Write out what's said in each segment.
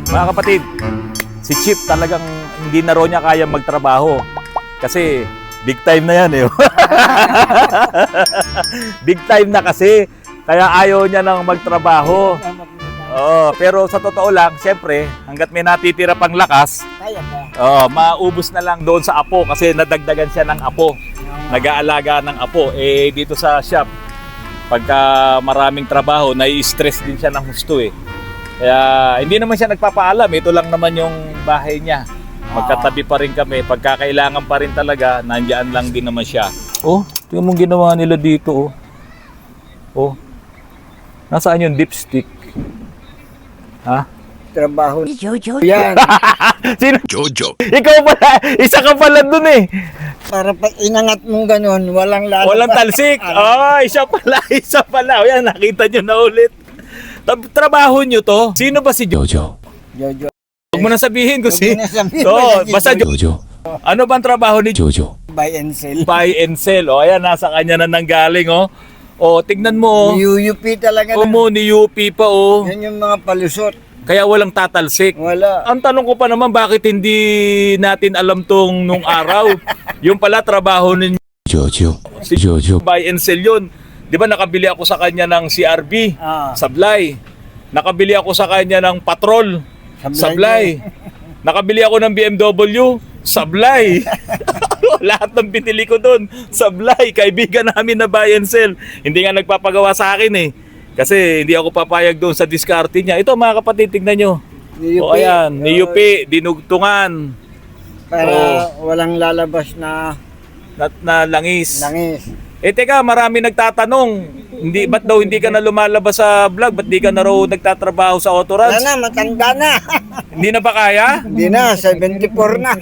Mga kapatid, si Chip talagang hindi na raw niya kaya magtrabaho. Kasi big time na yan eh. Big time na kasi. Kaya ayaw niya nang magtrabaho. Oo, pero sa totoo lang, siyempre, hanggat may natitira pang lakas, Kaya pa. maubos na lang doon sa apo kasi nadagdagan siya ng apo. Nag-aalaga ng apo. Eh, dito sa shop, pagka maraming trabaho, nai-stress din siya ng husto eh. Kaya hindi naman siya nagpapaalam. Ito lang naman yung bahay niya. Magkatabi pa rin kami. Pagka kailangan pa rin talaga, nandiyan lang din naman siya. Oh, tingnan mo ginawa nila dito oh. Oh. Nasaan yung dipstick? Ha? Trabaho. Jojo. Yan. Sino? Jojo. Ikaw pala. Isa ka pala dun eh. Para pag inangat mong ganun, walang lalabas. Walang talsik. Ay, isa pala. Isa pala. O yan, nakita nyo na ulit. Trabaho nyo to. Sino ba si Jojo? Jojo. Huwag mo na sabihin kung si... Huwag mo na sabihin. Oo, basta Jojo. Ano bang trabaho ni Jojo? Buy and sell. Buy and sell. O, ayan, nasa kanya na nanggaling, oh. O, tignan mo, oh. UUP talaga. O mo, ni UP pa, oh. Yan yung mga palusot. Kaya walang tatalsik. Wala. Ang tanong ko pa naman, bakit hindi natin alam tong nung araw? Yung pala, trabaho ni Jojo. Si Jojo. Buy and sell yun. Di ba nakabili ako sa kanya ng CRB, Sablay. Nakabili ako sa kanya ng Patrol, Sablay. Nakabili ako ng BMW, Sablay. Lahat ng binili ko doon, Sablay. Kaibigan namin na buy and sell. Hindi nga nagpapagawa sa akin eh. Kasi hindi ako papayag doon sa diskarte niya. Ito mga kapatid, tignan nyo. O ayan, niyupi, dinugtungan. Para walang lalabas na langis. langis. Eh teka, marami nagtatanong. Ba't daw hindi ka na lumalabas sa vlog? Ba't di ka na raw nagtatrabaho sa Autorans? Wala na, matanda na. Hindi na ba kaya? Hindi na, 74 na.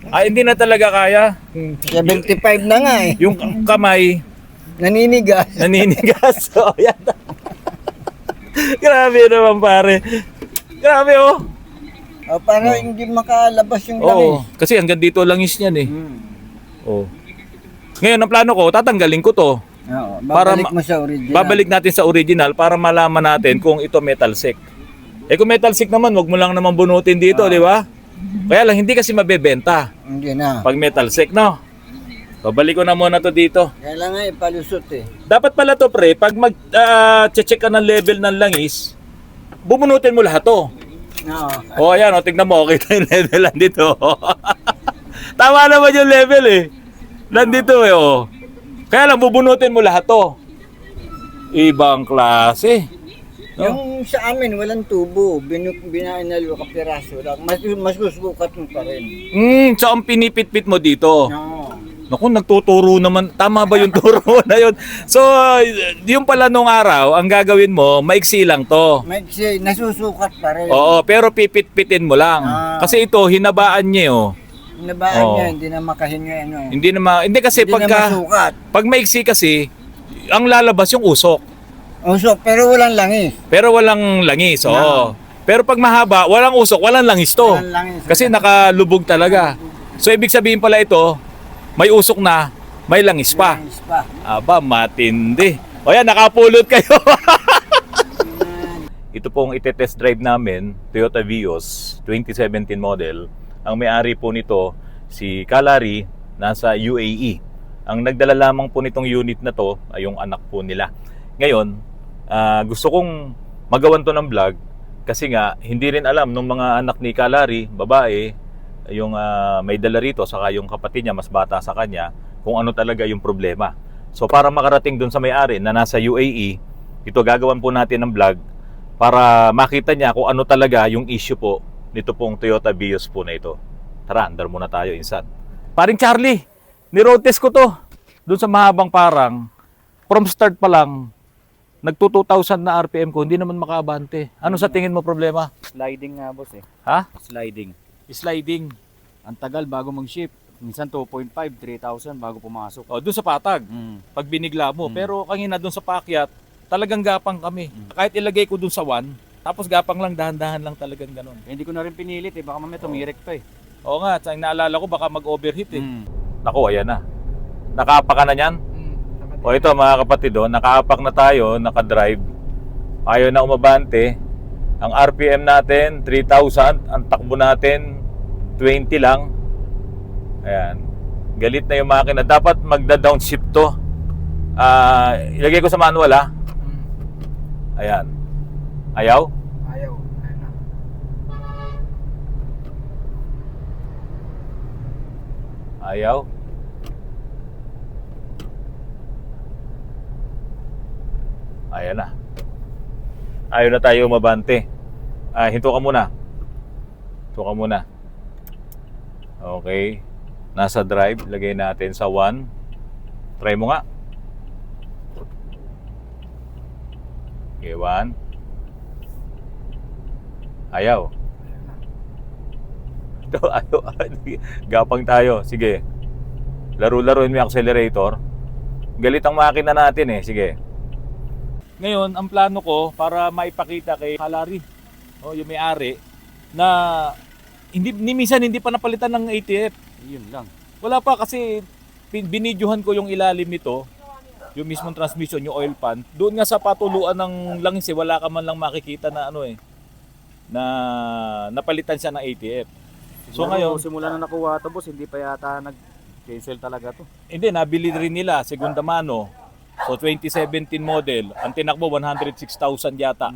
Ay, hindi na talaga kaya. 75 na nga eh. Yung kamay, Naninigas. naninigas. So, yan. Grabe naman pare. Grabe oh. O, para hindi makalabas yung langis. Oo, kasi hanggang dito langis niyan eh. Hmm. Oh. Ngayon, ang plano ko, tatanggalin ko to. Oo, Para babalik mo sa original. Babalik natin sa original para malaman natin kung ito metal sick. Eh kung metal sick naman, wag mo lang naman bunutin dito, di ba? Kaya lang, hindi kasi mabebenta Hindi na. pag metal sick, no? Babalik ko na muna to dito. Kailangan ipalusot eh. Dapat pala to, pre, pag mag-check ka ng level ng langis, bumunutin mo lahat to. Oo. O, ayan, o, tignan mo, kita yung level lang dito. Tama naman yung level eh. Nandito eh, oh. Kaya lang, bubunutin mo lahat to. Ibang klase. No? Yung sa amin, walang tubo. Binainalo ka piraso lang. Mas susukat mo pa rin. So ang pinipit-pit mo dito. Oo. Naku, nagtuturo naman. Tama ba yung turo na yun? So, yung pala nung araw, ang gagawin mo, maiksi lang to. Maiksi, nasusukat pa rin. Oo, pero pipit-pitin mo lang. Kasi ito, hinabaan niya oh. Nabaan Oo. niya, hindi na makahinga ano. Hindi kasi Hindi na pagka masukat. pag maiksi kasi, ang lalabas yung usok. Usok, pero walang langis. Pero walang langis, oo. No. Pero pag mahaba, walang usok, walang langis to. Walang langis. Kasi nakalubog talaga. So ibig sabihin pala ito, may usok na, may langis pa. Langis pa. Aba, matindi. O yan, nakapulot kayo. Ito pong itetest drive namin, Toyota Vios 2017 model. Ang may-ari po nito, si Kalari, nasa UAE. Ang nagdala lamang po nitong unit na to ay yung anak po nila. Ngayon, gusto kong magawan to ng vlog kasi nga, hindi rin alam ng mga anak ni Kalari, babae, yung may dala rito, saka yung kapatid niya, mas bata sa kanya, kung ano talaga yung problema. So para makarating dun sa may-ari na nasa UAE, ito gagawan po natin ng vlog para makita niya kung ano talaga yung issue po nito pong Toyota Vios po na ito. Tara, andar muna tayo, insan. Paring Charlie, ni-road test ko to. Doon sa mahabang parang, from start pa lang, nagto 2,000 na RPM ko, hindi naman makaabante. Ano sa tingin mo problema? Sliding nga boss eh. Ha? Sliding. Sliding. Ang tagal bago mag-ship. Minsan 2.5, 3,000 bago pumasok. O, doon sa patag, Mm. pag binigla mo. Pero kanina doon sa paakyat, talagang gapang kami. Kahit ilagay ko doon sa 1, tapos gapang lang, dahan-dahan lang talagang ganun. Hindi ko na rin pinilit eh. Baka mamaya tumirik pa eh. Oo nga, ang naalala ko baka mag-overheat eh. Mm. Naku, ayan na. Nakaapak ka na niyan? O ito mga kapatid, nakaapak na tayo, nakadrive. Ayaw na umabante. Ang RPM natin 3,000, ang takbo natin 20 lang. Ayan. Galit na yung makina. Dapat magda-downshift to. Ilagay ko sa manual ha. Ayan. Ayaw? Ayaw. Ayun na. Ayaw. Ayan na. Ayaw na tayo mabante. Hinto ka muna. Hinto ka muna. Okay. Nasa drive. Lagay natin sa 1. Try mo nga. Okay, 1. Ayaw. Ito, ayaw. Gapang tayo. Sige. Laro-laruin mo yung accelerator. Galit ang makina natin eh. Sige. Ngayon, ang plano ko para maipakita kay Kalari, yung may-ari, na minsan hindi pa napalitan ng ATF. Yun lang. Wala pa kasi binidyohan ko yung ilalim nito, yung mismong transmission, yung oil pan. Doon nga sa patuluan ng langis, wala ka man lang makikita na na napalitan siya ng ATF. So ngayon, simula na nakuha ito, boss, hindi pa yata nag-cancel talaga to. hindi, nabili rin nila, segunda mano. So 2017 model, ang tinakbo 106,000 yata.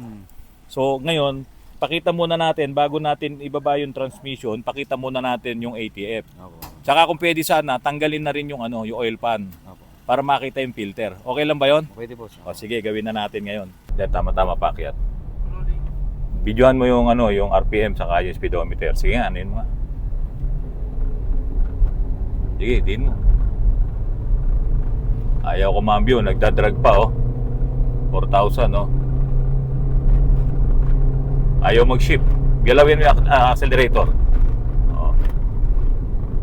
So ngayon, pakita muna natin, bago natin ibaba yung transmission, pakita muna natin yung ATF. Opo. Tsaka kung pwede sana, tanggalin na rin yung yung oil pan Opo. para makita yung filter. Okay lang ba yon? Pwede, boss. O sige, gawin na natin ngayon. Then tama-tama paakyat. Videohan mo yung yung RPM saka yung speedometer. Sige nga, anuin mo nga. Sige, din mo. Ayaw kumambyo, nagdadrag pa 4,000 Ayaw mag-shift. Galawin mo yung accelerator.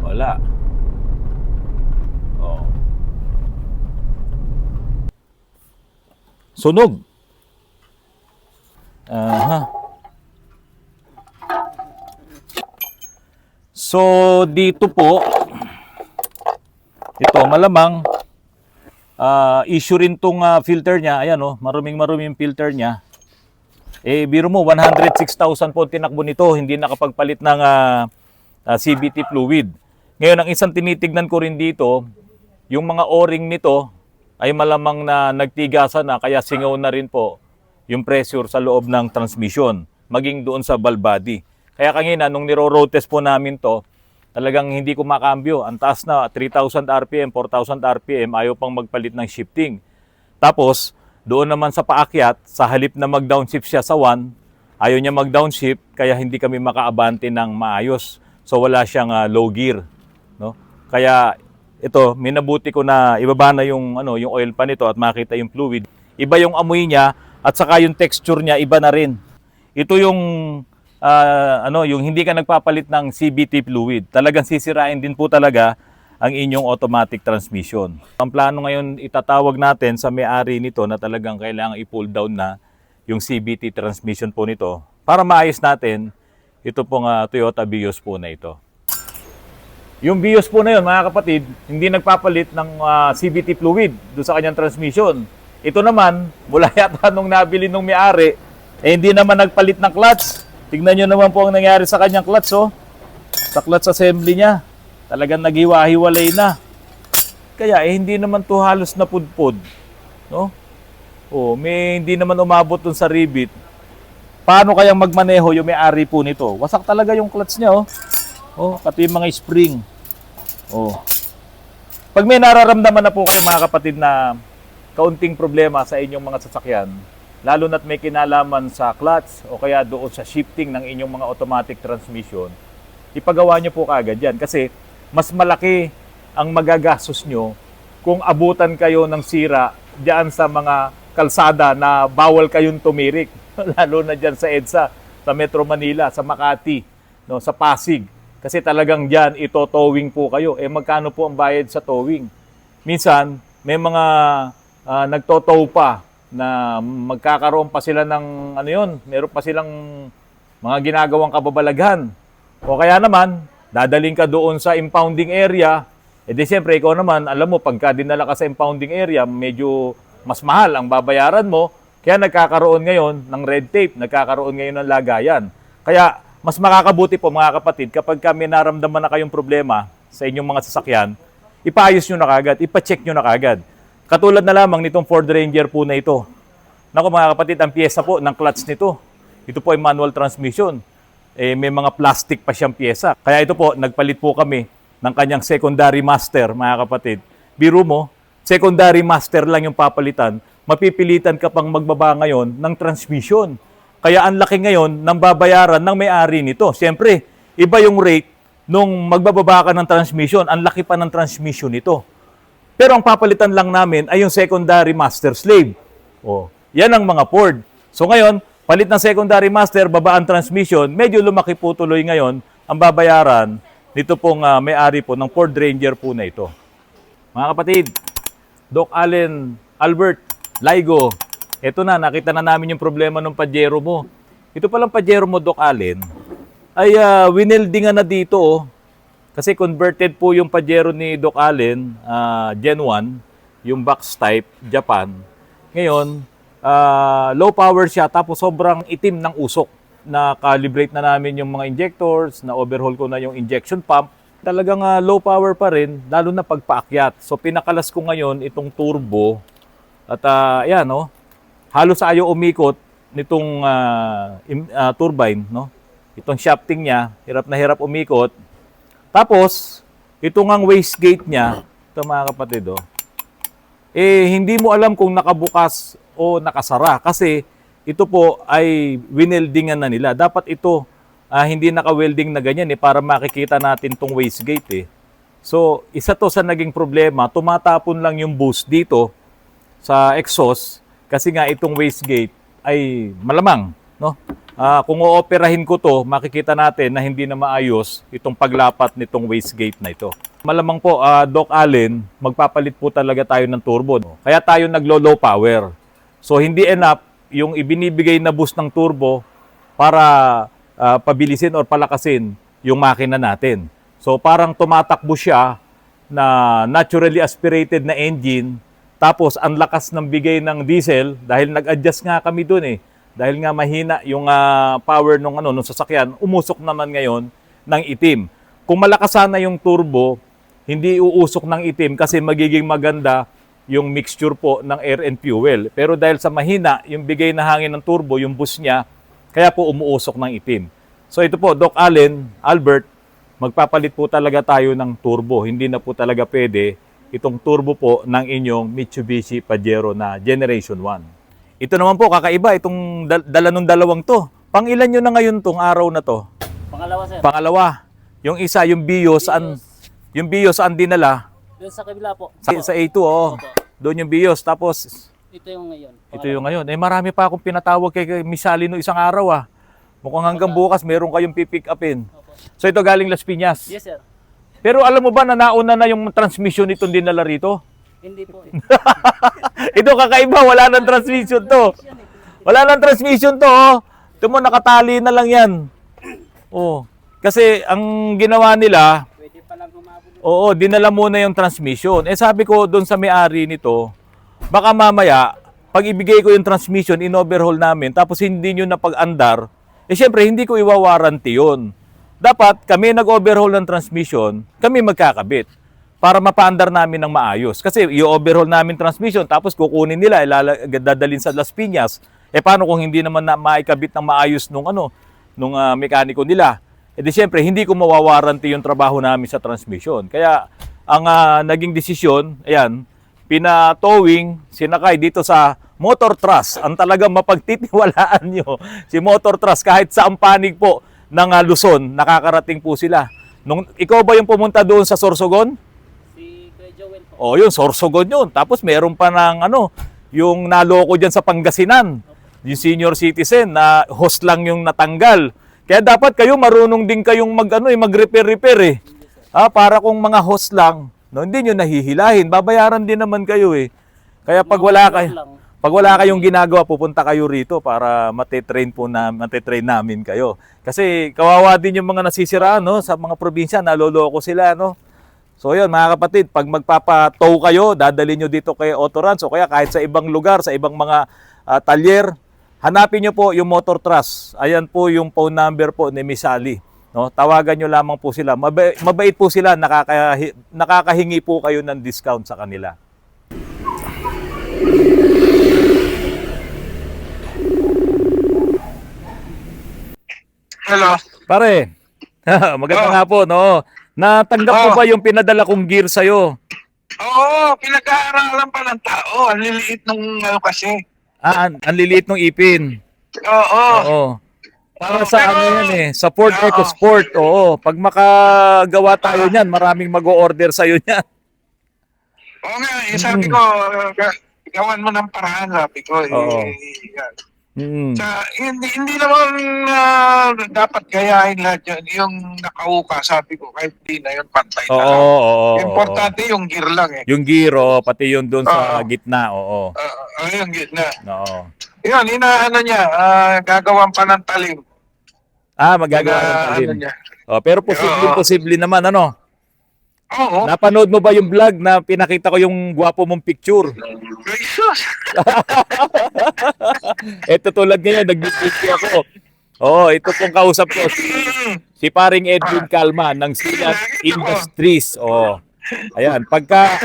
Wala. Sunog. Aha. So dito po, ito malamang issue rin tong filter niya. Ayan maruming-maruming yung filter niya. Biro mo 106,000 po tinakbo nito, hindi nakapagpalit ng CVT fluid. Ngayon ang isang tinitignan ko rin dito, yung mga o-ring nito ay malamang na nagtigasan na, kaya singaw na rin po yung pressure sa loob ng transmission, maging doon sa valve body. Kaya kanina nung niro-road test po namin to, talagang hindi ko makambyo. Ang taas na, 3,000 RPM, 4,000 RPM, ayaw pang magpalit ng shifting. Tapos, doon naman sa paakyat, sa halip na mag-downshift siya sa 1, ayaw niya mag-downshift, kaya hindi kami makaabante ng maayos. So, wala siyang low gear. No? Kaya, ito, minabuti ko na ibaba na yung oil pan nito at makita yung fluid. Iba yung amoy niya at saka yung texture niya, iba na rin. Ito yung yung hindi ka nagpapalit ng CVT fluid. Talagang sisirain din po talaga ang inyong automatic transmission. Ang plano ngayon, itatawag natin sa may-ari nito na talagang kailangan i-pull down na yung CVT transmission po nito para maayos natin ito pong Toyota Vios po na ito. Yung Vios po na yun, mga kapatid, hindi nagpapalit ng CVT fluid doon sa kanyang transmission. Ito naman, mula yata nung nabili nung may-ari, hindi naman nagpalit ng clutch. Tignan nyo naman po ang nangyari sa kanyang clutch, sa clutch assembly niya. Talagang naghiwa-hiwalay na. Kaya hindi naman to halos na pudpud, no? May hindi naman umabot dun sa rivet. Paano kayang magmaneho yung may-ari po nito? Wasak talaga yung clutch niya, pati yung mga spring. Pag may nararamdaman na po kayo mga kapatid na kaunting problema sa inyong mga sasakyan, lalo na't may kinalaman sa clutch o kaya doon sa shifting ng inyong mga automatic transmission, ipagawa nyo po kaagad yan. Kasi mas malaki ang magagastos nyo kung abutan kayo ng sira diyan sa mga kalsada na bawal kayong tumirik. Lalo na diyan sa EDSA, sa Metro Manila, sa Makati, sa Pasig. Kasi talagang diyan ito-towing po kayo. Magkano po ang bayad sa towing? Minsan, may mga nagto-tow pa na magkakaroon pa sila ng meron pa silang mga ginagawang kababalaghan. O kaya naman, dadaling ka doon sa impounding area, siyempre ikaw naman, alam mo, pagka dinala ka sa impounding area, medyo mas mahal ang babayaran mo Kaya nagkakaroon ngayon ng red tape, nagkakaroon ngayon ng lagayan. Kaya mas makakabuti po mga kapatid kapag kami naramdaman na kayong problema sa inyong mga sasakyan, ipaayos nyo na kagad, ipacheck nyo na kagad. Katulad na lamang nitong Ford Ranger po na ito. Naku mga kapatid, ang pyesa po ng clutch nito, ito po ay manual transmission. May mga plastic pa siyang pyesa. Kaya ito po, nagpalit po kami ng kanyang secondary master mga kapatid. Biro mo, secondary master lang yung papalitan, mapipilitan ka pang magbaba ngayon ng transmission. Kaya ang laki ngayon ng babayaran ng may-ari nito. Siyempre, iba yung rate nung magbababa ka ng transmission, ang laki pa ng transmission nito. Pero ang papalitan lang namin ay yung secondary master slave. O, yan ang mga Ford. So ngayon, palit ng secondary master, baba ang transmission, medyo lumaki po tuloy ngayon ang babayaran nito pong may-ari po ng Ford Ranger po na ito. Mga kapatid, Doc Allen, Albert, Laigo, eto na, nakita na namin yung problema ng Pajero mo. Ito palang Pajero mo, Doc Allen, ay wineldingan na dito. Oh. Kasi converted po yung Pajero ni Doc Allen, Gen 1, yung box type, Japan. Ngayon, low power siya, tapos sobrang itim ng usok. Na-calibrate na namin yung mga injectors, na-overhaul ko na yung injection pump. Talagang low power pa rin, lalo na pagpaakyat. So pinakalas ko ngayon itong turbo. At yan, no? Halos ayaw umikot nitong turbine, no? Itong shafting niya, hirap na hirap umikot. Tapos, itong ang wastegate niya, ito mga kapatid, oh, hindi mo alam kung nakabukas o nakasara. Kasi ito po ay wineldingan na nila. Dapat ito, hindi naka-welding na ganyan para makikita natin itong wastegate. So, isa to sa naging problema, tumatapon lang yung boost dito sa exhaust kasi nga itong wastegate ay malamang, no? Kung ooperahin ko to, makikita natin na hindi na maayos itong paglapat nitong wastegate na ito. Malamang po, Doc Allen, magpapalit po talaga tayo ng turbo. No? Kaya tayo naglo-low power. So hindi enough yung ibinibigay na boost ng turbo para pabilisin or palakasin yung makina natin. So parang tumatakbo siya na naturally aspirated na engine. Tapos, ang lakas ng bigay ng diesel, dahil nag-adjust nga kami dun dahil nga mahina yung power nung sasakyan, umusok naman ngayon ng itim. Kung malakas sana yung turbo, hindi uusok ng itim kasi magiging maganda yung mixture po ng air and fuel. Pero dahil sa mahina, yung bigay na hangin ng turbo, yung boost niya, kaya po umuusok ng itim. So ito po, Doc Allen, Albert, magpapalit po talaga tayo ng turbo. Hindi na po talaga pwede itong turbo po ng inyong Mitsubishi Pajero na Generation 1. Ito naman po, kakaiba, itong dala nung dalawang to. Pang-ilan nyo na ngayon tong araw na to? Pangalawa, sir. Pangalawa. Yung isa, yung Bio, saan dinala? Doon sa kabila po. Sa A2, oo. Opo. Doon yung Bios. Tapos, Ito yung ngayon. ito yung ngayon. Marami pa akong pinatawag kay Miss Sally no isang araw. Mukhang hanggang bukas, meron kayong pipick upin. Opo. So ito galing Las Piñas. Yes, sir. Pero alam mo ba na nauna na yung transmission nitong dinala rito? Hindi po. Ito kakaiba, wala nang transmission to. Wala nang transmission to, oh. Ito mo, nakatali na lang yan. Oh. Kasi ang ginawa nila, Pwede pa lang humabol. oo, dinala muna yung transmission. Sabi ko doon sa may-ari nito, baka mamaya, pag ibigay ko yung transmission, in-overhaul namin, tapos hindi nyo na pag-andar, syempre, hindi ko iwawarranty yun. Dapat kami nag-overhaul ng transmission, kami magkakabit para mapaandar namin ng maayos. Kasi i-overhaul namin transmission, tapos kukunin nila, dadalhin sa Las Piñas. Paano kung hindi naman na maikabit ng maayos nung mekaniko nila? Di syempre, hindi ko mawawarranty yung trabaho namin sa transmission. Kaya ang naging desisyon, ayan, pinatowing, sinakay dito sa Motor Trust. Ang talagang mapagtitiwalaan nyo, si Motor Trust, kahit sa panig po ng Luzon, nakakarating po sila. Ikaw ba yung pumunta doon sa Sorsogon? Si Kuya Joel po. O yun, Sorsogon yun. Tapos meron pa ng yung naloko dyan sa Pangasinan. Yung senior citizen na host lang yung natanggal. Kaya dapat kayo marunong din kayong mag-repair. Para kung mga host lang, hindi nyo nahihilahin. Babayaran din naman kayo . Kaya pag wala kayong ginagawa, pupunta kayo rito para matetrain namin kayo. Kasi kawawa din yung mga nasisiraan sa mga probinsya, naloloko sila. So yun mga kapatid, pag magpapatow kayo, dadalhin nyo dito kay Autorans o kaya kahit sa ibang lugar, sa ibang mga talyer, hanapin nyo po yung Motor Trust. Ayan po yung phone number po ni Miss Sally. No, tawagan nyo lamang po sila. Mabait po sila, nakakahingi po kayo ng discount sa kanila. Hello. Pare, maganda nga po, no? Natanggap mo ba yung pinadala kong gear sa'yo? Oo, pinag-aaralan pa ng tao. Ang liliit nung kasi. Ang liliit ng ipin. Oo. Oo. Para sa Pero- ano yan eh, sa Ford Oo. EcoSport. Oo, pag makagawa tayo niyan, maraming mag-o-order sa'yo niyan. Oo nga, sabi ko, gawan mo ng paraan, sabi ko. Oo. Yan. Mm. Hindi naman dapat gayahin lahat yan. Yung nakauka, sabi ko, kahit di na yun, pantay na Oo, lang. oo. Importante yung gear lang eh. Yung gear, pati yung doon sa Oo. gitna, oo. Yung gitna. Oo. Yun, inaano niya, gagawan pa ng talim. Magagawa ng talim. Ano niya. Pero posible naman, ano? Oo. Napanood mo ba yung vlog na pinakita ko yung gwapo mong picture? Jesus! Ito tulad ngayon, nag-video ako. Oo, ito pong kausap ko, si paring Edwin Calma ng Silat Industries. Oo. Ayan, pagka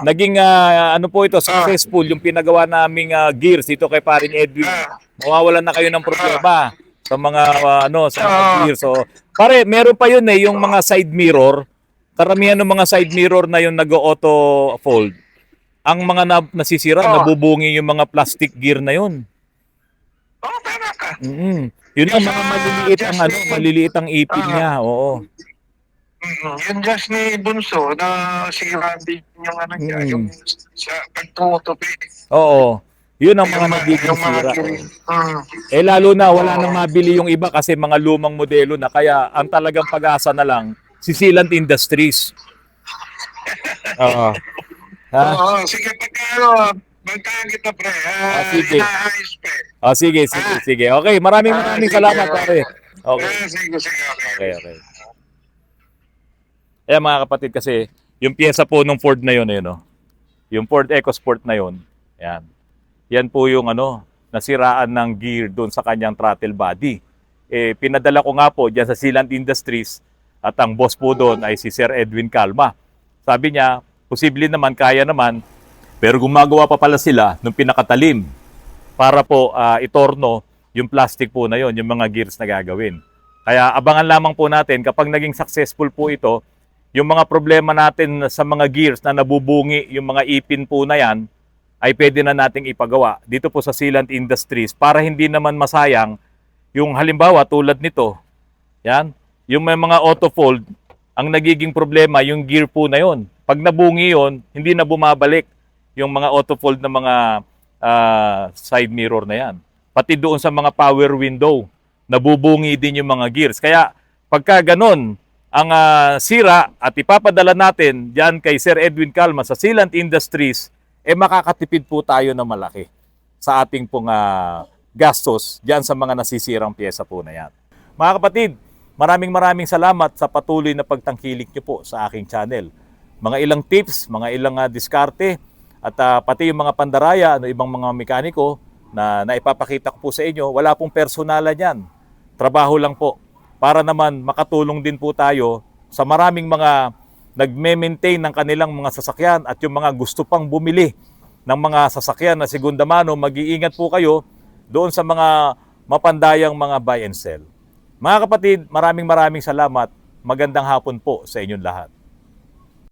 naging ano po ito, successful yung pinagawa naming gears dito kay paring Edwin, mawawalan na kayo ng problema sa mga sa mga gears. So, pare, meron pa yun yung mga side mirror. Karamihan ng mga side mirror na yung nag-auto fold. Ang mga nasisira, nabubungi yung mga plastic gear na yun. Oo, tama ka. Yun ang mga maliliit ang ipin niya. Oo. Yung just ni Bunso na si Randy yung ano niya, yung sa pagtutupi. Oo. Yun ang mga magiging sira. Lalo na wala nang mabili yung iba kasi mga lumang modelo na, kaya ang talagang pag-asa na lang si Silant Industries. Oo. Ha? Oo, sige, magkaan kita pre. Sige. Inaayos pa eh. Sige. Okay, maraming salamat, pare. Okay. Sige. Okay. Ayan mga kapatid, kasi yung pyesa po ng Ford na yun, yung Ford EcoSport na yun, yan po yung nasiraan ng gear doon sa kanyang throttle body. Pinadala ko nga po dyan sa Silant Industries at ang boss po doon ay si Sir Edwin Calma. Sabi niya, posible naman, kaya naman, pero gumagawa pa pala sila ng pinakatalim para po itorno yung plastic po na yon, yung mga gears na gagawin. Kaya abangan lamang po natin kapag naging successful po ito, yung mga problema natin sa mga gears na nabubungi, yung mga ipin po na yan, ay pwede na nating ipagawa dito po sa Silant Industries para hindi naman masayang yung halimbawa tulad nito. Yan, yung may mga auto fold, ang nagiging problema yung gear po na yon. Pag nabungi yon, hindi na bumabalik yung mga auto fold na mga side mirror na yan. Pati doon sa mga power window, nabubungi din yung mga gears. Kaya pagka ganon ang sira at ipapadala natin diyan kay Sir Edwin Calma sa Silant Industries, makakatipid po tayo na malaki sa ating pong gastos diyan sa mga nasisirang pyesa po na yan. Mga kapatid, maraming salamat sa patuloy na pagtangkilik niyo po sa aking channel. Mga ilang tips, mga ilang diskarte, at pati yung mga pandaraya, ibang mga mekaniko na naipapakita ko po sa inyo, wala pong personalan yan. Trabaho lang po para naman makatulong din po tayo sa maraming mga nagme-maintain ng kanilang mga sasakyan at yung mga gusto pang bumili ng mga sasakyan na segunda mano, mag-iingat po kayo doon sa mga mapandayang mga buy and sell. Mga kapatid, maraming salamat. Magandang hapon po sa inyong lahat.